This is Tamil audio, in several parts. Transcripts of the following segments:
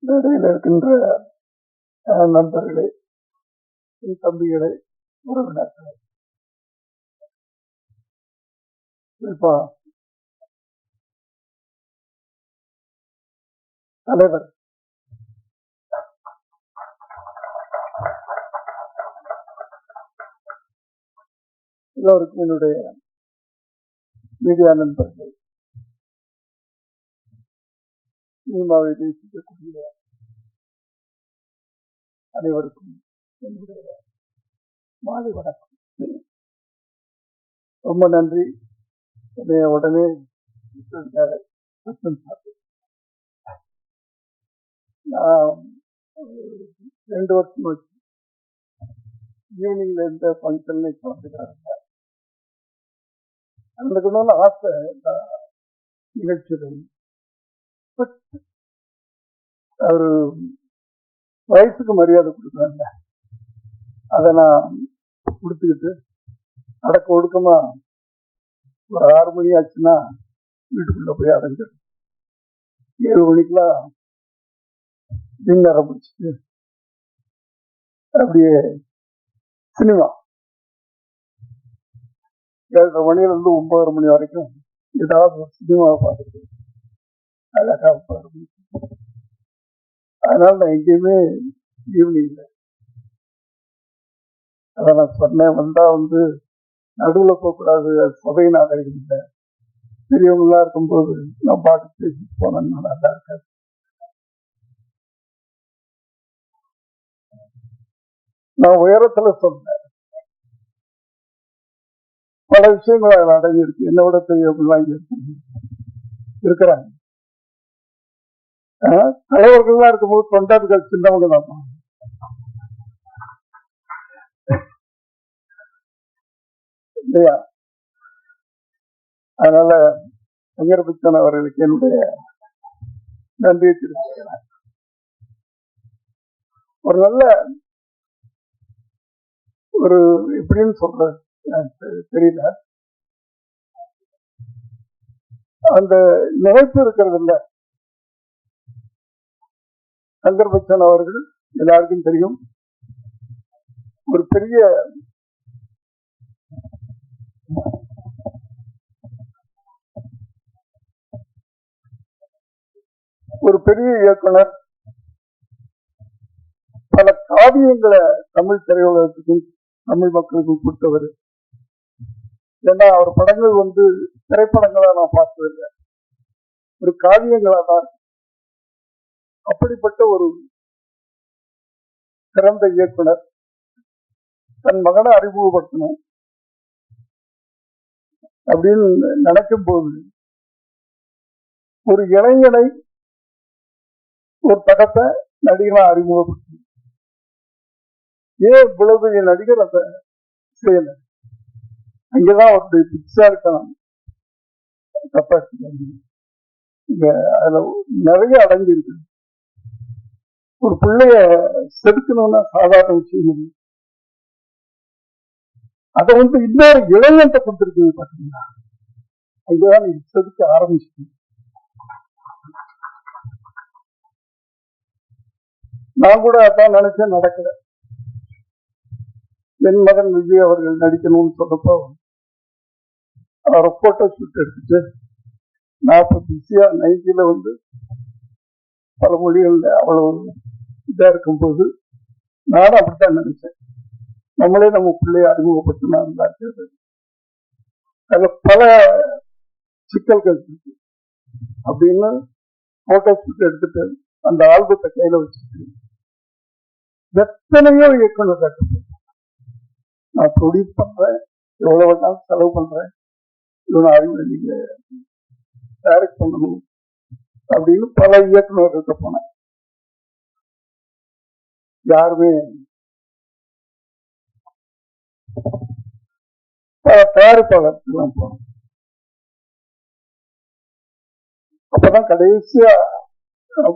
மேடையில் இருக்கின்ற நண்பர்களே, தம்பிகளை, உறவினர்களை, குறிப்பா தலைவர் எல்லோருக்கும் என்னுடைய மீடியா நண்பர்கள், சினிமாவை நேசிக்கக்கூடிய அனைவருக்கும் என்னுடைய மாலை வணக்கம். ரொம்ப நன்றி. உடனே 2 வருஷம் வச்சு ஈவினிங்ல இருந்த ஃபங்க்ஷன்ல கலந்துக்கிறாங்க. கலந்துக்கணும்னு ஆசை நிகழ்ச்சிகள். ஒரு வயசுக்கு மரியாதை கொடுக்குறாங்க. அதை நான் கொடுத்துக்கிட்டு அடக்க ஒடுக்கமா ஒரு 6 மணி ஆச்சுன்னா வீட்டுக்குள்ள போய் அடைஞ்சு 7 மணிக்கெல்லாம் டின்னர் முடிச்சுட்டு அப்படியே சினிமா 7:30 மணிலிருந்து 9 மணி வரைக்கும் ஏதாவது ஒரு சினிமாவை பார்த்துட்டு அழகா உட்காரு. அதனால நான் எங்கேயுமே ஈவினிங்ல அதான் நான் சொன்னேன், வந்தா நடுவில் போகக்கூடாது, சபை நாகரிகம் இல்லை. பெரியவங்களா இருக்கும்போது நான் பாட்டு பேசிட்டு போனேன்னா நல்லா இருக்காது. நான் உயரத்துல சொன்னேன், பல விஷயங்கள் அதில் அடங்கியிருக்கு. என்னை விட பெரியவங்களாம் இருக்கிறாங்க. தலைவர்கள்லாம் இருக்கும்போது தொண்டர்கள் சின்னவங்க தான் இல்லையா? அதனால சங்கரபிச்சன் அவர்களுக்கு என்னுடைய நன்றியை தெரிவிக்கிறேன். ஒரு நல்ல ஒரு எப்படின்னு சொல்ற தெரியல, அந்த நினைப்பு இருக்கிறது இல்ல. சங்கரபிச்சன் அவர்கள் எல்லாருக்கும் தெரியும், ஒரு பெரிய இயக்குனர். பல காவியங்களை தமிழ் திரையுலகத்துக்கும் தமிழ் மக்களுக்கும் கொடுத்தவர். ஏன்னா அவர் படங்கள் திரைப்படங்களா நான் பார்த்ததில்லை, ஒரு காவியங்களா தான். அப்படிப்பட்ட ஒரு சிறந்த இயக்குனர் தன் மகனை அறிமுகப்படுத்தணும் அப்படின்னு நினைக்கும் போது, ஒரு இளைஞனை ஒரு படத்தை நடிகனா அறிமுகப்படுத்தணும். ஏன் இவ்வளவு பெரிய நடிகர் அதை செய்யல? அங்கதான் அவருடைய பிச்சா இருக்கலாம். அதுல நிறைய அடங்கி இருக்கு. ஒரு பிள்ளைய செதுக்கணும்னா சாதாரண விஷயம் இல்லை. அதை இன்னொரு இளைஞத்தை கொடுத்துருக்கு பாத்தீங்கன்னா, அங்கதான் நீங்க செதுக்க ஆரம்பிச்சு. நான் கூட அதான் நினைச்சேன், நடக்கல. என் மகன் விஜய் அவர்கள் நடிக்கணும்னு சொன்னப்போ அவரை போட்டோ ஷூட் எடுத்துட்டு, நான் இப்ப பிஸியா நைட்டில பல மொழிகள்ல அவ்வளவு இதா இருக்கும்போது நானும் அப்படித்தான் நினைச்சேன். நம்மளே நம்ம பிள்ளைய அறிமுகப்படுத்தினா நல்லா இருக்கிறது. அதுல பல சிக்கல்கள் இருக்கு அப்படின்னு போட்டோ ஷூட் எடுத்துட்டு அந்த ஆல்பத்தை கையில வச்சுட்டு எத்தனையோ இயக்குனர் கட்டு நான் ப்ரொடியூஸ் பண்றேன், எவ்வளவு வேணாலும் செலவு பண்றேன், இவனை அறிவு நீங்க டைரக்ட் பண்ணணும் அப்படின்னு பல இயக்குநர்கிட்ட போனேன். யாருமே பல தயாரிப்பாளர்கள்லாம் போனோம். அப்பதான் கடைசியா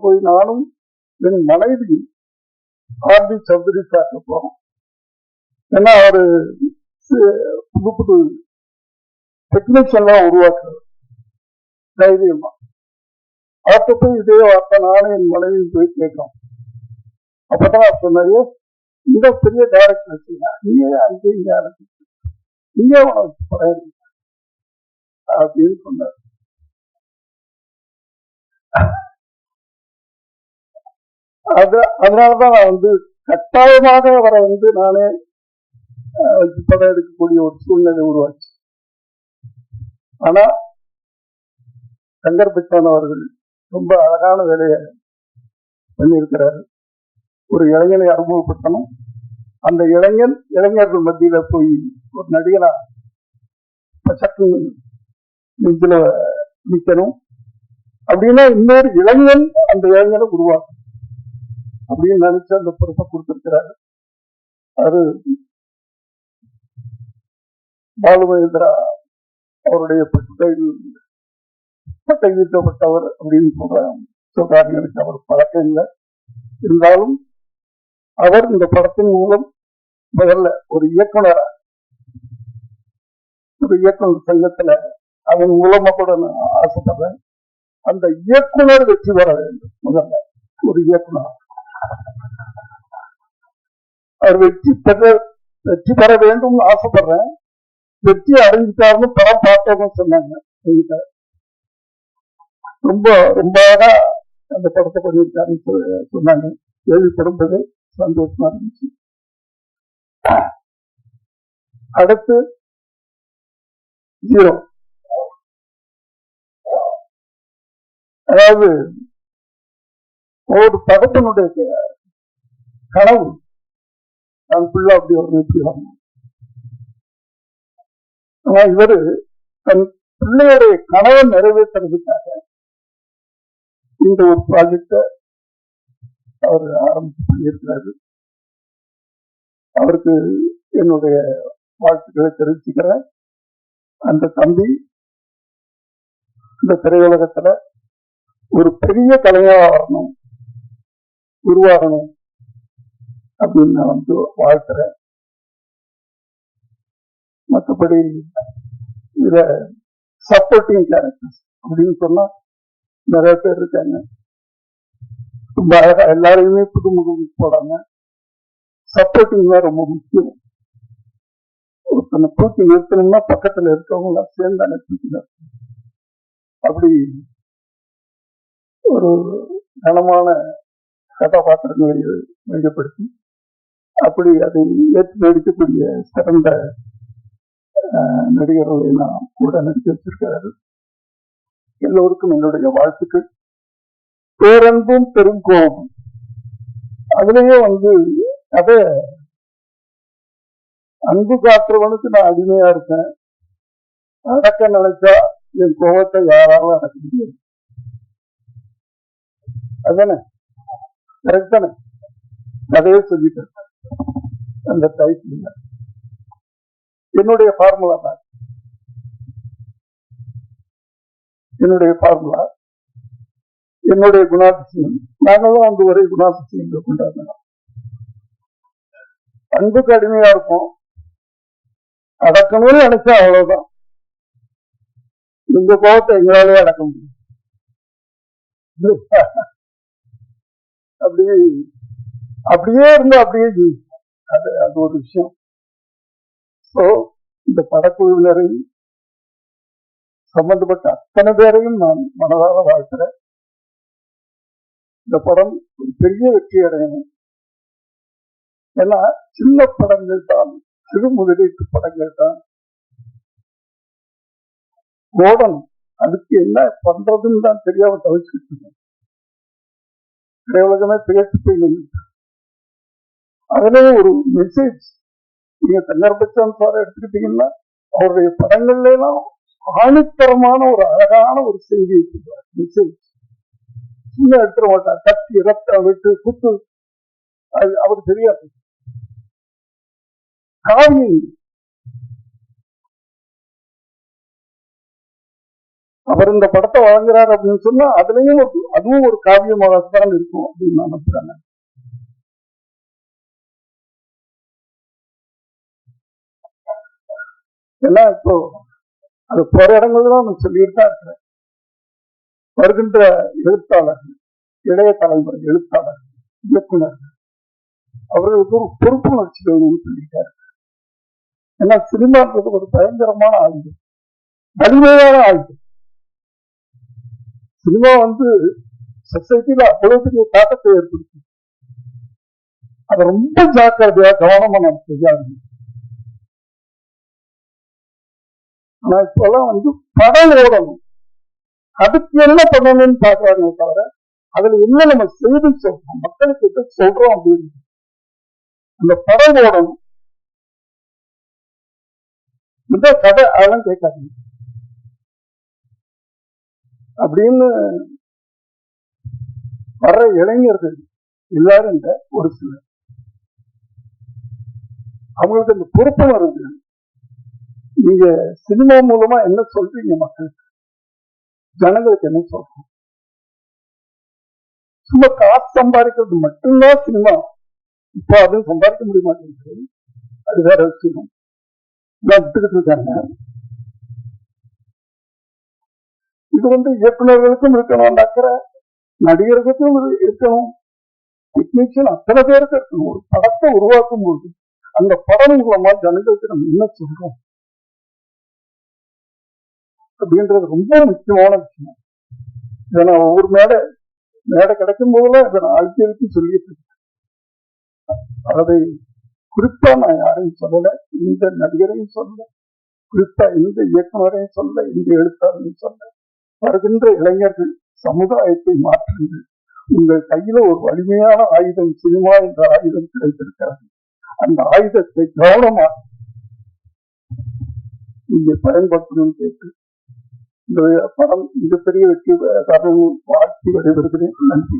போய் நானும் என் மனைவி ஆர்டி சௌத்ரி சார்ல போறோம். ஏன்னா அவரு புது புது டெக்னிக்ஸ் எல்லாம் உருவாக்குறது தைரியமா. அவர்கிட்ட போய் இதே வார்த்தை நானும் என் மனைவியும் போய் கேட்கிறோம். அப்பதான் சொன்னாரு, இந்த பெரிய டைரக்டர் வச்சுங்க, நீயே அங்கே இங்க நீயே உனக்கு படம் அப்படின்னு சொன்னார். அதனாலதான் நான் கட்டாயமாக அவரை நானே படம் எடுக்கக்கூடிய ஒரு சூழ்நிலை உருவாச்சு. ஆனா சங்கர் பிச்சான் அவர்கள் ரொம்ப அழகான வேலையை பண்ணியிருக்கிறாரு. ஒரு இளைஞனை அறிமுகப்படுத்தணும், அந்த இளைஞர்கள் மத்தியில போய் ஒரு நடிகனா சக்கு நெஞ்சில நிக்கணும் அப்படின்னா இன்னொரு இளைஞன் அந்த இளைஞனை உருவாக்கும் அப்படின்னு நினைச்சு அந்த பொறுப்பை கொடுத்திருக்கிறாரு. அது பாலு மகேந்திரா அவருடைய பட்டை வீட்டப்பட்டவர் அப்படின்னு சொல்றாரு. எனக்கு அவர் பழக்கம் இல்லை, இருந்தாலும் அவர் இந்த படத்தின் மூலம் முதல்ல ஒரு இயக்குனர் சங்கத்துல அதன் மூலமா கூட நான் ஆசைப்படுறேன். அந்த இயக்குனர் வெற்றி பெற வேண்டும். முதல்ல ஒரு இயக்குனர் அவர் வெற்றி பெற வேண்டும் ஆசைப்படுறேன். வெற்றி அடைஞ்சிட்டாருன்னு படம் பார்த்தவங்க சொன்னாங்க. ரொம்ப ரொம்ப அழகா அந்த படத்தை பண்ணியிருக்காருன்னு சொன்னாங்க. கேள்விப்படும்போது சந்தோஷமா இருந்துச்சு. அடுத்து ஜீரோ, அதாவது ஒரு தகப்பனுடைய கனவு நான் பிள்ளை அப்படி ஒரு எப்படி வரணும். ஆனா இவரு தன் பிள்ளையுடைய கனவை நிறைவேற்றுறதுக்காக இந்த ஒரு ப்ராஜெக்ட அவர் ஆரம்பித்து பண்ணியிருக்கிறாரு. அவருக்கு என்னுடைய வாழ்த்துக்களை தெரிவிச்சுக்கிறேன். அந்த தம்பி இந்த திரையுலகத்துல ஒரு பெரிய கலைஞராக உருவாகணும் அப்படின்னு நான் வாழ்த்துறேன். மற்றபடி இதுல சப்போர்ட்டிங் கேரக்டர்ஸ் அப்படின்னு சொன்னா நிறைய பேர் இருக்காங்க. ரொம்ப அழகா எல்லாரையுமே புதுமுகம் போடாங்க. சப்போர்ட்டிங் தான் ரொம்ப முக்கியம். ஒருத்தனை தூக்கி நிறுத்தணும்னா பக்கத்துல இருக்கவங்க சேர்ந்தானே தூக்கி நிறுத்தணும். அப்படி ஒரு கனமான கதாபாத்திரங்களை மையப்படுத்தி அப்படி அதை ஏற்று நடிக்கக்கூடிய சிறந்த நடிகர்களை நான் கூட நடிக்க வச்சிருக்கிறாரு. எல்லோருக்கும் என்னுடைய வாழ்த்துக்கள். பேரன்பும் பெருங்கோபம் அதுலயே அதே அன்பு காட்டுறவனுக்கு நான் அடிமையா இருக்கேன், அடக்க நினைச்சா என் கோபத்தை யாராலும் அடக்க முடியாது. அதானே கரெக்ட் தானே? கதையே சொல்லிட்டு அந்த டைட்டில் என்னுடைய ஃபார்முலா தான். என்னுடைய ஃபார்முலா, என்னுடைய குணாதிசயம். நாங்களும் ஒரே குணாதிசயங்களை கொண்டாடணும். அன்புக்கு அடிமையா இருக்கும், அடக்கணும்னு நினைச்சா அவ்வளவுதான். இந்த கோபத்தை எங்களாலே அடக்க முடியும். அப்படியே இருந்து அப்படியே அது ஒரு விஷயம். சோ இந்த படக்குழுவினரை சம்பந்தப்பட்ட அத்தனை பேரையும் நான் மனதார வாழ்த்துறேன். இந்த படம் ஒரு பெரிய வெற்றி அடையணும். ஏன்னா சின்ன படங்கள் தான், சிறு முதலீட்டு படங்கள் தான் ஓடணும். அதுக்கு என்ன பண்றதுன்னு தான் தெரியாம தவிச்சுட்டு இருக்கேன். திரையுலகமே திகழ்ச்சி போய் நின்று அதுலயே ஒரு மெசேஜ். நீங்க சங்கர் பச்சான் சார் எடுத்துக்கிட்டீங்கன்னா அவருடைய படங்கள்ல எல்லாம் ஆணித்தரமான ஒரு அழகான ஒரு செய்தி வச்சிருக்காரு. மெசேஜ் சின்ன எடுத்துட மாட்டார். கத்தி ரத்தம் விட்டு குத்து அது அவருக்கு தெரியாது. காவியம் அவர் இந்த படத்தை வழங்குறாரு அப்படின்னு சொன்னா அதுலயும் அதுவும் ஒரு காவியமாகத்தான் இருக்கும் அப்படின்னு நான் நம்புறேன். ஏன்னா இப்போ அது போற இடங்கள்லாம் நான் சொல்லிட்டு தான் இருக்கிறேன். வருகின்ற எழுத்தாளர்கள், இளைய தலைமுறை எழுத்தாளர்கள், இயக்குநர்கள் அவர்களுக்கு ஒரு பொறுப்புணர்ச்சி வேணும்னு சொல்லிட்டாரு. ஏன்னா சினிமான்றது ஒரு பயங்கரமான ஆயுதம், வலிமையான ஆயுதம். சினிமா சொசைட்டில அவ்வளவு பெரிய தாக்கத்தை ஏற்படுத்தும். அதை ரொம்ப ஜாக்கிரதையா கவனமா நம்ம செய்யாது. ஆனா இப்பெல்லாம் படம் ஓடணும், அதுக்கு என்ன பண்ணணும்னு பாக்குறாங்க தவிர அதுல என்ன நம்ம செய்தி சொல்றோம், மக்களுக்கு எது சொல்றோம் அப்படின்னு அந்த படம் ஓடணும். இந்த கதை அதெல்லாம் கேட்காதீங்க அப்படின்னு வர்ற இளைஞர்கள் எல்லாரும் இந்த ஒரு சிலர் அவங்களுக்கு அந்த பொறுப்பு வருது. நீங்க சினிமா மூலமா என்ன சொல்றீங்க மக்களுக்கு, ஜனங்களுக்கு என்ன சொல்றோம்? சும்மா காசு சம்பாதிக்கிறது மட்டும்தான் சினிமா. இப்போ அதுவும் சம்பாதிக்க முடிய மாட்டேங்குது, அது வேற விஷயம். விட்டுக்கிட்டு இருக்காங்க. இது இயக்குநர்களுக்கும் இருக்கணும் அக்கறை, நடிகர்களுக்கும் இருக்கணும், டெக்னீஷியன் அத்தனை பேருக்கு இருக்கணும். ஒரு படத்தை உருவாக்கும் போது அந்த படம் மூலமா ஜனங்களுக்கு நம்ம என்ன சொல்றோம் அப்படின்றது ரொம்ப முக்கியமான விஷயம். இதை நான் ஒவ்வொரு மேடை கிடைக்கும் போதுல இதை நான் அழுத்தி சொல்லிட்டு இருக்கேன். அதை குறிப்பா நான் யாரையும் சொல்லல, இந்த நடிகரையும் சொல்லல, குறிப்பா இந்த இயக்குநரையும் சொல்ல, இந்த எழுத்தாளரையும் சொல்ல. வருகின்ற இளைஞர்கள் சமுதாயத்தை மாற்றுங்கள். உங்கள் கையில ஒரு வலிமையான ஆயுதம், சினிமா என்ற ஆயுதம் கிடைத்திருக்கிறது. அந்த ஆயுதத்தை கவனமாக நீங்க பயன்படுத்தணும் கேட்டு இந்த படம் மிகப்பெரிய வெற்றி வாழ்த்து விடைபெறுகிறேன். நன்றி.